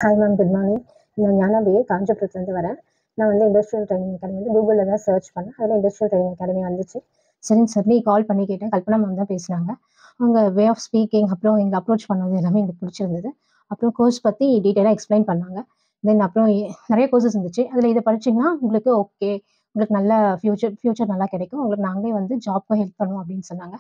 Hi ma'am, good morning. நான் ஞானா BA காஞ்சிபுரத்துலேருந்து வரேன். நான் வந்து இண்டஸ்ட்ரியல் ட்ரைனிங் அகாடமி வந்து கூகுளில் தான் சர்ச் பண்ணேன். அதில் இண்டஸ்ட்ரியல் ட்ரைனிங் அகாடமி வந்துச்சு. சரின்னு சொல்லி கால் பண்ணி கேட்டேன். கல்பனா மேம் தான் பேசுனாங்க. அவங்க வே ஆஃப் ஸ்பீக்கிங், அப்புறம் எங்களை அப்ரோச் பண்ணது எல்லாமே எனக்கு பிடிச்சிருந்தது. அப்புறம் கோர்ஸ் பற்றி டீட்டெயிலாக எக்ஸ்பிளைன் பண்ணாங்க. தென் அப்புறம் நிறைய கோர்சஸ் இருந்துச்சு. அதில் இதை படிச்சிங்கன்னா உங்களுக்கு ஓகே, உங்களுக்கு நல்ல ஃப்யூச்சர் நல்லா கிடைக்கும், உங்களுக்கு நாங்களே வந்து ஜாப்க்கும் ஹெல்ப் பண்ணுவோம் அப்படின்னு சொன்னாங்க.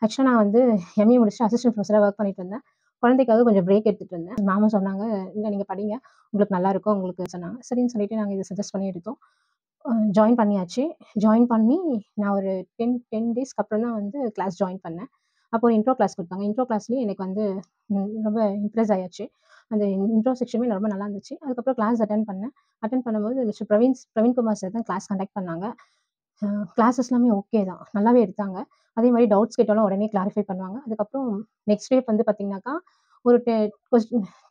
ஆக்சுவலாக நான் வந்து எம்ஏ முடிச்சுட்டு அசிஸ்டன்ட் ப்ரொஃபஸராக ஒர்க் பண்ணிட்டு இருந்தேன். குழந்தைக்காக கொஞ்சம் பிரேக் எடுத்துட்டு இருந்தேன். மேமும் சொன்னாங்க, இல்லை நீங்கள் படிங்க, உங்களுக்கு நல்லாயிருக்கும் உங்களுக்கு சொன்னாங்க. சரின்னு சொல்லிட்டு நாங்கள் இதை சஜஸ்ட் பண்ணி எடுத்தோம். ஜாயின் பண்ணியாச்சு. ஜாயின் பண்ணி நான் ஒரு 10 டேஸ்க்கு அப்புறம் தான் வந்து கிளாஸ் ஜாயின் பண்ணேன். அப்போ ஒரு இன்ட்ரோ கிளாஸ் கொடுத்தாங்க. இன்ட்ரோ கிளாஸ்லேயே எனக்கு வந்து ரொம்ப இம்ப்ரெஸ் ஆயாச்சு. அந்த இன்ட்ரோ செக்ஷனுமே ரொம்ப நல்லா இருந்துச்சு. அதுக்கப்புறம் கிளாஸ் அட்டெண்ட் பண்ணேன். அட்டெண்ட் பண்ணும்போது மிஸ்டர் பிரவீன்குமார் சார் தான் கிளாஸ் கண்டக்ட் பண்ணாங்க. கிளாஸஸ் எல்லாமே ஓகே தான், நல்லாவே எடுத்தாங்க. அதே மாதிரி டவுட்ஸ் கேட்டாலும் உடனே கிளாரிஃபை பண்ணுவாங்க. அதுக்கப்புறம் நெக்ஸ்ட் டே வந்து பார்த்தீங்கன்னாக்கா, ஒரு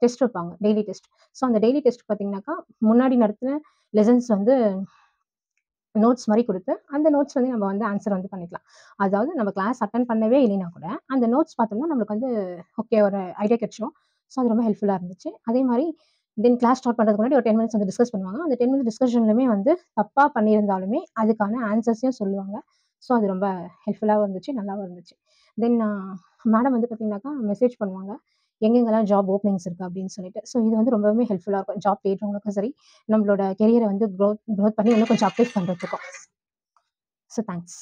டெஸ்ட் வைப்பாங்க, டெய்லி டெஸ்ட். ஸோ அந்த டெய்லி டெஸ்ட் பார்த்தீங்கன்னாக்கா, முன்னாடி நடத்தின லெசன்ஸ் வந்து நோட்ஸ் மாரி குடுத்து, அந்த நோட்ஸ் வந்து நம்ம வந்து ஆன்ஸர் வந்து பண்ணிக்கலாம். அதாவது நம்ம கிளாஸ் அட்டெண்ட் பண்ணவே இல்லைனா கூட, அந்த நோட்ஸ் பார்த்தோம்னா நம்மளுக்கு வந்து ஓகே, ஒரு ஐடியா கிடைச்சிரும். ஸோ அது ரொம்ப ஹெல்ப்ஃபுல்லா இருந்துச்சு. அதே மாரி தென் கிளாஸ் ஸ்டார்ட் பண்றதுக்கு முன்னாடி ஒரு 10 மினிட்ஸ் வந்து டிஸ்கஸ் பண்ணுவாங்க. அந்த 10 மினிட்ஸ் டிஸ்கஷன்லயுமே வந்து தப்பா பண்ணியிருந்தாலுமே, அதுக்கான ஆன்ஸர்ஸையும் சொல்லுவாங்க. ஸோ அது ரொம்ப ஹெல்ப்ஃபுல்லாவும் இருந்துச்சு, நல்லாவும் இருந்துச்சு. தென் மேடம் வந்து பார்த்தீங்கன்னாக்கா, மெசேஜ் பண்ணுவாங்க. எங்கெங்கலாம் ஜாப் ஓப்பனிங்ஸ் இருக்கு அப்படின்னு சொல்லிட்டு. ஸோ இது வந்து ரொம்பவுமே ஹெல்ப்ஃபுல்லா இருக்கும். ஜாப் தேடுறவங்களுக்கும் சரி, நம்மளோட கெரியர வந்து க்ரோத் பண்ணி இன்னும் கொஞ்சம் அப்டேட் பண்றதுக்கும். So thanks.